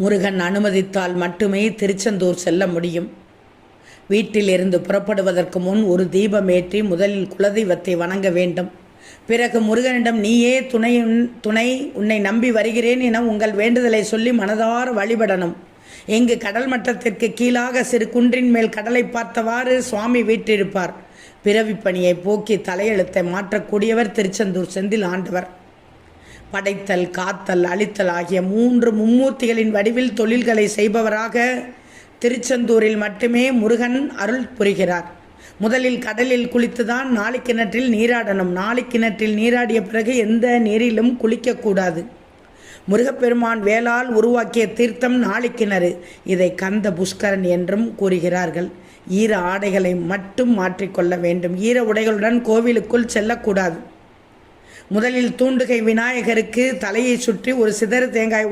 முருகன் அனுமதித்தால் மட்டுமே திருச்செந்தூர் செல்ல முடியும். வீட்டில் இருந்து புறப்படுவதற்கு முன் ஒரு தீபம் ஏற்றி முதலில் குலதெய்வத்தை வணங்க வேண்டும். பிறகு முருகனிடம் நீயே துணை உன்னை நம்பி வருகிறேன் என உங்கள் வேண்டுதலை சொல்லி மனதார வழிபடணும். இங்கு கடல் மட்டத்திற்கு கீழாக சிறு குன்றின் மேல் கடலை பார்த்தவாறு சுவாமி வீற்றிருப்பார். பிறவி பணியை போக்கி தலையெழுத்தை மாற்றக்கூடியவர் திருச்செந்தூர் செந்தில் ஆண்டவர். படைத்தல், காத்தல், அழித்தல் ஆகிய 3 மும்மூர்த்திகளின் வடிவில் தொழில்களை செய்பவராக திருச்செந்தூரில் மட்டுமே முருகன் அருள் புரிகிறார். முதலில் கடலில் குளித்துதான் நாளிக்கிணற்றில் நீராடணும். நாளிக்கிணற்றில் நீராடிய பிறகு எந்த நீரிலும் குளிக்கக்கூடாது. முருகப்பெருமான் வேளால் உருவாக்கிய தீர்த்தம் நாளிக்கிணறு. இதை கந்த புஷ்கரன் என்றும் கூறுகிறார்கள். ஈர ஆடைகளை மட்டும் மாற்றிக்கொள்ள வேண்டும். ஈர உடைகளுடன் கோவிலுக்குள் செல்லக்கூடாது. முதலில் தூண்டுகை விநாயகருக்கு தலையை சுற்றி ஒரு சிதறு தேங்காய்